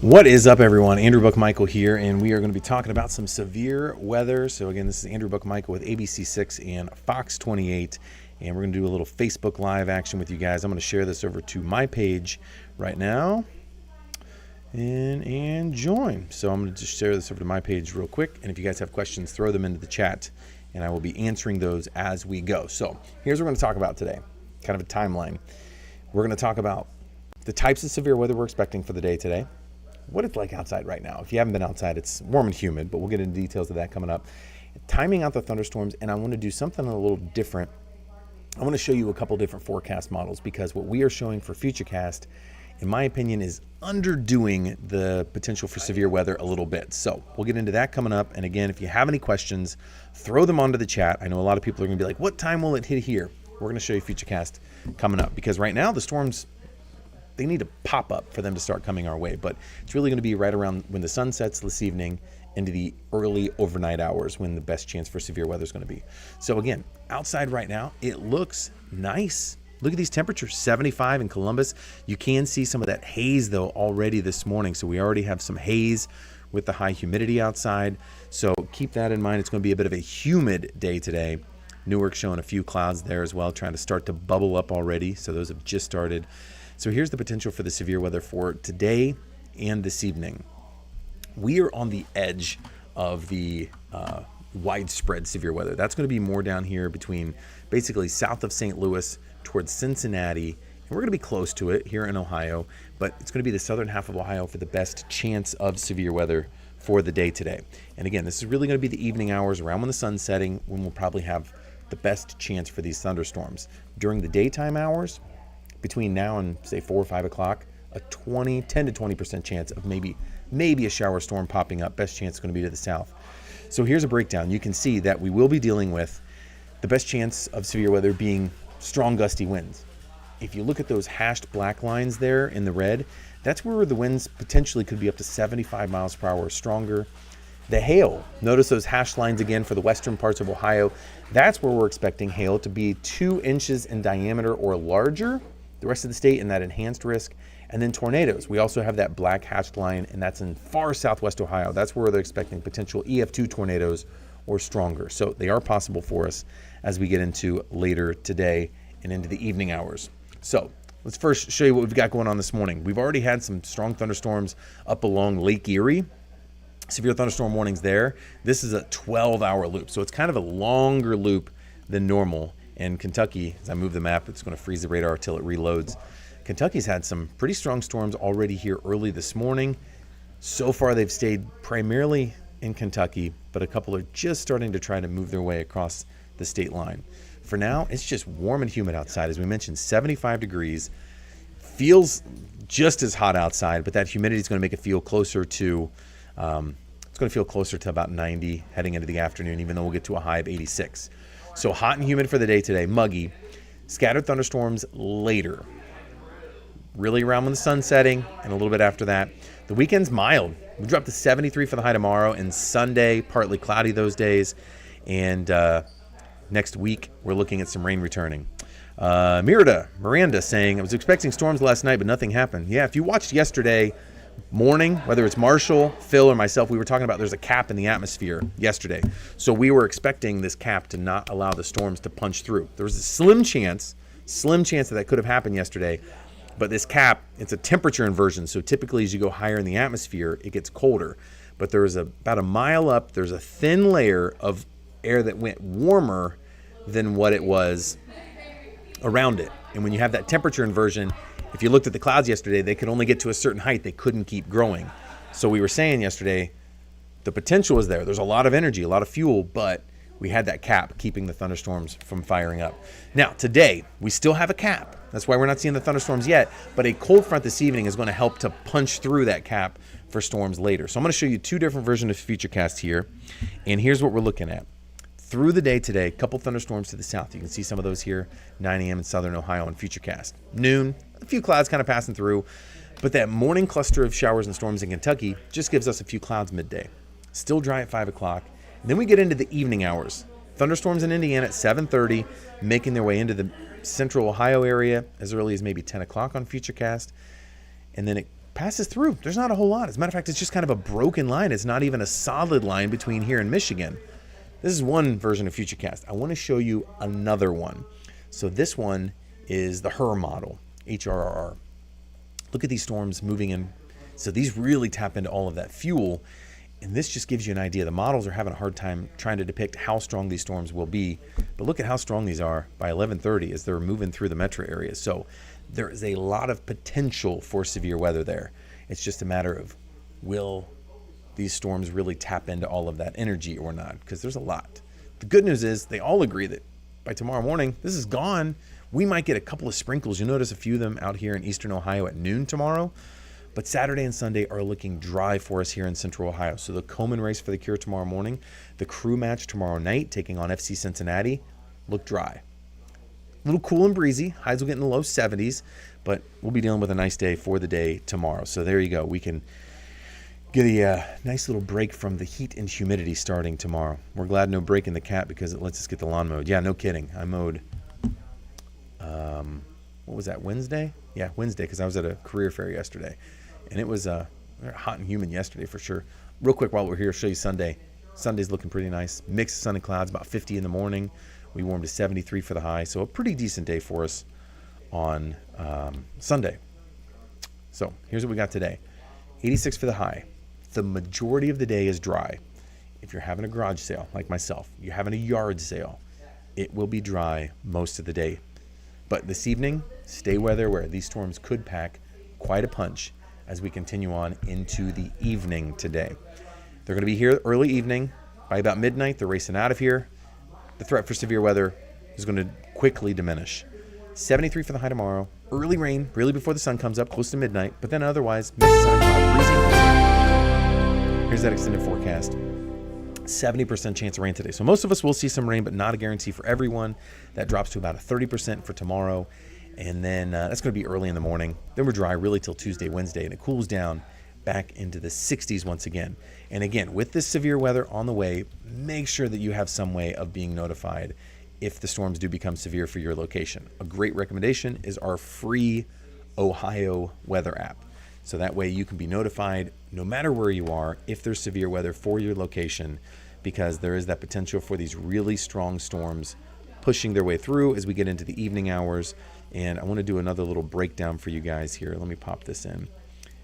What is up, everyone? Andrew Buckmichael here, and we are going to be talking about some severe weather. So again, this is Andrew Buckmichael with WSYX and Fox 28, and we're going to do a little Facebook Live action with you guys. I'm going to share this over to my page right now and join. So I'm going to just share this over to my page real quick, and if you guys have questions, throw them into the chat, and I will be answering those as we go. So here's what we're going to talk about today, kind of a timeline. We're going to talk about the types of severe weather we're expecting for the day today, what it's like outside right now. If you haven't been outside, it's warm and humid, but we'll get into details of that coming up. Timing out the thunderstorms, and I want to do something a little different. I want to show you a couple different forecast models, because what we are showing for Futurecast, in my opinion, is underdoing the potential for severe weather a little bit. So we'll get into that coming up. And again, if you have any questions, throw them onto the chat. I know a lot of people are going to be like, what time will it hit here? We're going to show you Futurecast coming up, because right now the storms, they need to pop up for them to start coming our way, but it's really going to be right around when the sun sets this evening into the early overnight hours when the best chance for severe weather is going to be. So again, outside right now, it looks nice. Look at these temperatures, 75 in Columbus. You can see some of that haze though already this morning. So we already have some haze with the high humidity outside. So keep that in mind. It's going to be a bit of a humid day today. Newark showing a few clouds there as well, trying to start to bubble up already. So those have just started. So here's the potential for the severe weather for today and this evening. We are on the edge of the widespread severe weather. That's going to be more down here between basically south of St. Louis towards Cincinnati. And we're going to be close to it here in Ohio, but it's going to be the southern half of Ohio for the best chance of severe weather for the day today. And again, this is really going to be the evening hours around when the sun's setting, when we'll probably have the best chance for these thunderstorms. During the daytime hours, between now and say 4 or 5 o'clock, a 10 to 20% chance of maybe a shower storm popping up. Best chance is going to be to the south. So here's a breakdown. You can see that we will be dealing with the best chance of severe weather being strong gusty winds. If you look at those hashed black lines there in the red, that's where the winds potentially could be up to 75 miles per hour or stronger. The hail, notice those hashed lines again for the western parts of Ohio. That's where we're expecting hail to be 2 inches in diameter or larger. The rest of the state in that enhanced risk. And then tornadoes. We also have that black hatched line, and that's in far southwest Ohio. That's where they're expecting potential EF2 tornadoes or stronger. So they are possible for us as we get into later today and into the evening hours. So let's first show you what we've got going on this morning. We've already had some strong thunderstorms up along Lake Erie. Severe thunderstorm warnings there. This is a 12-hour loop, so it's kind of a longer loop than normal. In Kentucky, as I move the map, it's going to freeze the radar until it reloads. Kentucky's had some pretty strong storms already here early this morning. So far, they've stayed primarily in Kentucky, but a couple are just starting to try to move their way across the state line. For now, it's just warm and humid outside. As we mentioned, 75 degrees. Feels just as hot outside, but that humidity is going to make it feel closer to, it's going to feel closer to about 90 heading into the afternoon, even though we'll get to a high of 86. So hot and humid for the day today, muggy. Scattered thunderstorms later. Really around when the sun's setting and a little bit after that. The weekend's mild. We drop to 73 for the high tomorrow, and Sunday, partly cloudy those days. And next week, we're looking at some rain returning. Miranda saying, I was expecting storms last night, but nothing happened. Yeah, if you watched yesterday morning, whether it's Marshall, Phil, or myself, we were talking about there's a cap in the atmosphere yesterday. So we were expecting this cap to not allow the storms to punch through. There was a slim chance that could have happened yesterday. But this cap, it's a temperature inversion. So typically as you go higher in the atmosphere, it gets colder. But there was about a mile up, there's a thin layer of air that went warmer than what it was around it. And when you have that temperature inversion, if you looked at the clouds yesterday, they could only get to a certain height. They couldn't keep growing. So we were saying yesterday, the potential was there. There's a lot of energy, a lot of fuel, but we had that cap keeping the thunderstorms from firing up. Now, today, we still have a cap. That's why we're not seeing the thunderstorms yet, but a cold front this evening is going to help to punch through that cap for storms later. So I'm going to show you 2 different versions of Futurecast here, and here's what we're looking at. Through the day today, a couple thunderstorms to the south. You can see some of those here, 9 a.m. in southern Ohio on Futurecast. Noon, a few clouds kind of passing through, but that morning cluster of showers and storms in Kentucky just gives us a few clouds midday. Still dry at 5 o'clock. And then we get into the evening hours. Thunderstorms in Indiana at 7:30, making their way into the central Ohio area as early as maybe 10 o'clock on Futurecast. And then it passes through. There's not a whole lot. As a matter of fact, it's just kind of a broken line. It's not even a solid line between here and Michigan. This is one version of Futurecast. I want to show you another one. So this one is the HRRR model, HRRR. Look at these storms moving in. So these really tap into all of that fuel. And this just gives you an idea. The models are having a hard time trying to depict how strong these storms will be. But look at how strong these are by 11:30 as they're moving through the metro areas. So there is a lot of potential for severe weather there. It's just a matter of, will these storms really tap into all of that energy or not? Because there's a lot. The good news is they all agree that by tomorrow morning, this is gone. We might get a couple of sprinkles. You'll notice a few of them out here in eastern Ohio at noon tomorrow. But Saturday and Sunday are looking dry for us here in central Ohio. So the Coleman race for the Cure tomorrow morning, the crew match tomorrow night, taking on FC Cincinnati, look dry. A little cool and breezy. Highs will get in the low 70s, but we'll be dealing with a nice day for the day tomorrow. So there you go. We can get a nice little break from the heat and humidity starting tomorrow. We're glad no break in the cat because it lets us get the lawn mowed. Yeah, no kidding. I mowed, what was that, Wednesday? Yeah, Wednesday, because I was at a career fair yesterday. And it was hot and humid yesterday for sure. Real quick while we're here, I'll show you Sunday. Sunday's looking pretty nice. Mix of sun and clouds, about 50 in the morning. We warmed to 73 for the high. So a pretty decent day for us on Sunday. So here's what we got today. 86 for the high. The majority of the day is dry. If you're having a garage sale, like myself, you're having a yard sale, it will be dry most of the day. But this evening, stay weather where these storms could pack quite a punch as we continue on into the evening today. They're going to be here early evening. By about midnight, they're racing out of here. The threat for severe weather is going to quickly diminish. 73 for the high tomorrow. Early rain, really before the sun comes up, close to midnight. But then otherwise, mist, sun, cloud, breezy. Here's that extended forecast. 70% chance of rain today. So most of us will see some rain, but not a guarantee for everyone. That drops to about a 30% for tomorrow. And then that's going to be early in the morning. Then we're dry really till Tuesday, Wednesday, and it cools down back into the 60s once again. And again, with this severe weather on the way, make sure that you have some way of being notified if the storms do become severe for your location. A great recommendation is our free Ohio weather app. So that way you can be notified no matter where you are if there's severe weather for your location, because there is that potential for these really strong storms pushing their way through as we get into the evening hours. And I want to do another little breakdown for you guys here. Let me pop this in.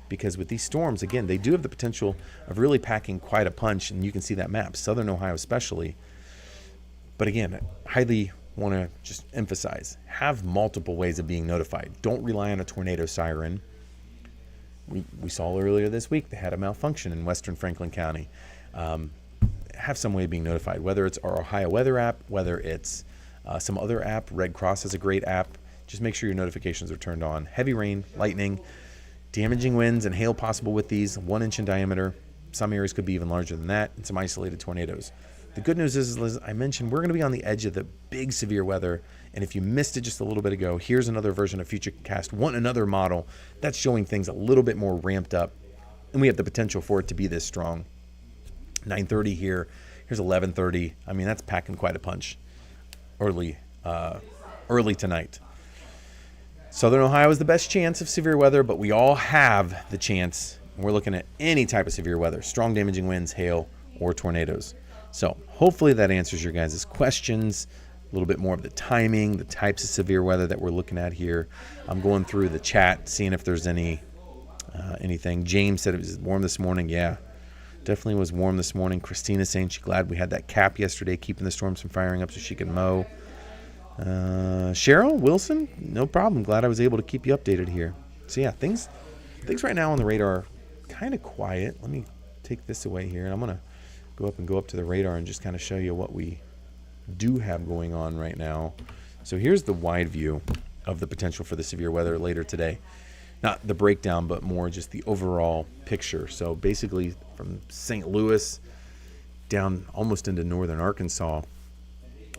Because with these storms, again, they do have the potential of really packing quite a punch. And you can see that map, Southern Ohio especially. But again, I highly want to just emphasize, have multiple ways of being notified. Don't rely on a tornado siren. We saw earlier this week they had a malfunction in western Franklin County. Have some way of being notified, whether it's our Ohio weather app, whether it's some other app. Red Cross has a great app. Just make sure your notifications are turned on. Heavy rain, lightning, damaging winds, and hail possible with these, 1 inch in diameter. Some areas could be even larger than that, and some isolated tornadoes. The good news is, as I mentioned, we're going to be on the edge of the big severe weather. And if you missed it just a little bit ago, here's another version of Futurecast, another model that's showing things a little bit more ramped up. And we have the potential for it to be this strong. 9:30 here. Here's 11:30. I mean, that's packing quite a punch early tonight. Southern Ohio is the best chance of severe weather, but we all have the chance. We're looking at any type of severe weather, strong damaging winds, hail, or tornadoes. So hopefully that answers your guys' questions. A little bit more of the timing, the types of severe weather that we're looking at here. I'm going through the chat, seeing if there's anything. James said it was warm this morning. Yeah, definitely was warm this morning. Christina's saying she's glad we had that cap yesterday, keeping the storms from firing up so she could mow. Cheryl Wilson, no problem. Glad I was able to keep you updated here. So yeah, things right now on the radar are kind of quiet. Let me take this away here, and I'm gonna go up to the radar and just kind of show you what we do have going on right now. So here's the wide view of the potential for the severe weather later today. Not the breakdown, but more just the overall picture. So basically from St. Louis down almost into northern Arkansas,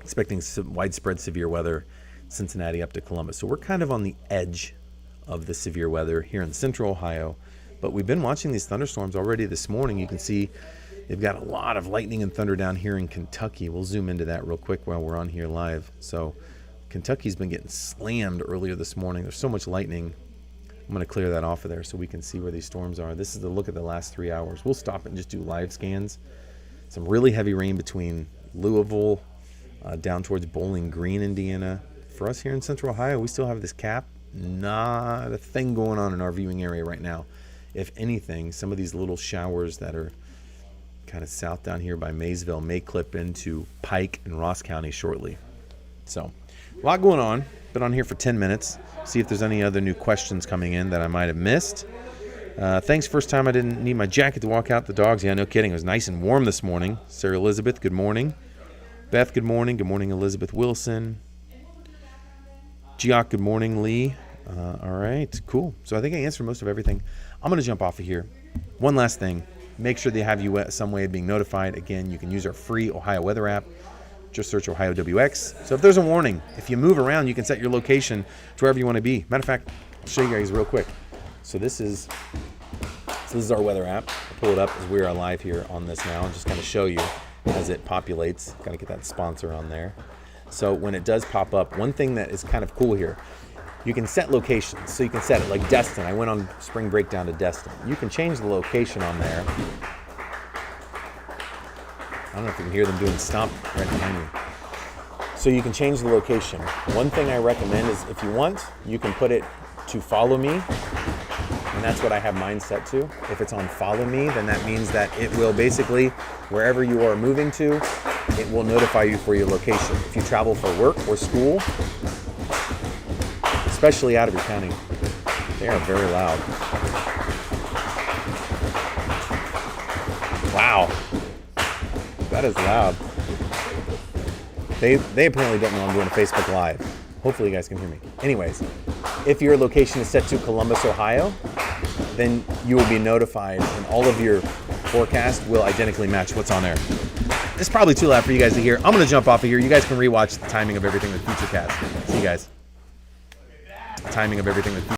expecting some widespread severe weather, Cincinnati up to Columbus. So we're kind of on the edge of the severe weather here in central Ohio. But we've been watching these thunderstorms already this morning. You can see they've got a lot of lightning and thunder down here in Kentucky. We'll zoom into that real quick while we're on here live. So Kentucky's been getting slammed earlier this morning. There's so much lightning I'm going to clear that off of there so we can see where these storms are. This is the look at the last 3 hours. We'll stop and just do live scans. Some really heavy rain between Louisville down towards Bowling Green, Indiana. For us here in Central Ohio, we still have this cap. Not a thing going on in our viewing area right now. If anything, some of these little showers that are kind of south down here by Maysville may clip into Pike and Ross County shortly. So, a lot going on. Been on here for 10 minutes. See if there's any other new questions coming in that I might have missed. Thanks. First time I didn't need my jacket to walk out the dogs. Yeah, no kidding. It was nice and warm this morning. Sarah Elizabeth, good morning. Beth, good morning. Good morning, Elizabeth Wilson. Gioc, good morning. Lee. All right, cool. So I think I answered most of everything. I'm going to jump off of here. One last thing. Make sure they have you some way of being notified. Again, you can use our free Ohio weather app. Just search Ohio WX. So if there's a warning, if you move around, you can set your location to wherever you want to be. Matter of fact, I'll show you guys real quick. So this is our weather app. I'll pull it up as we're live here on this now and just kind of show you as it populates. Got to get that sponsor on there. So when it does pop up, one thing that is kind of cool here, you can set locations. So you can set it like Destin. I went on spring break down to Destin. You can change the location on there. I don't know if you can hear them doing stomp right behind you. So you can change the location. One thing I recommend is if you want, you can put it to follow me. And that's what I have mine set to. If it's on follow me, then that means that it will basically, wherever you are moving to, it will notify you for your location. If you travel for work or school, especially out of your county, they are very loud. Wow. That is loud. They apparently don't know I'm doing a Facebook Live. Hopefully you guys can hear me. Anyways, if your location is set to Columbus, Ohio, then you will be notified and all of your forecast will identically match what's on there. It's probably too loud for you guys to hear. I'm going to jump off of here. You guys can rewatch the timing of everything with Futurecast. See you guys. Timing of everything with Futurecast.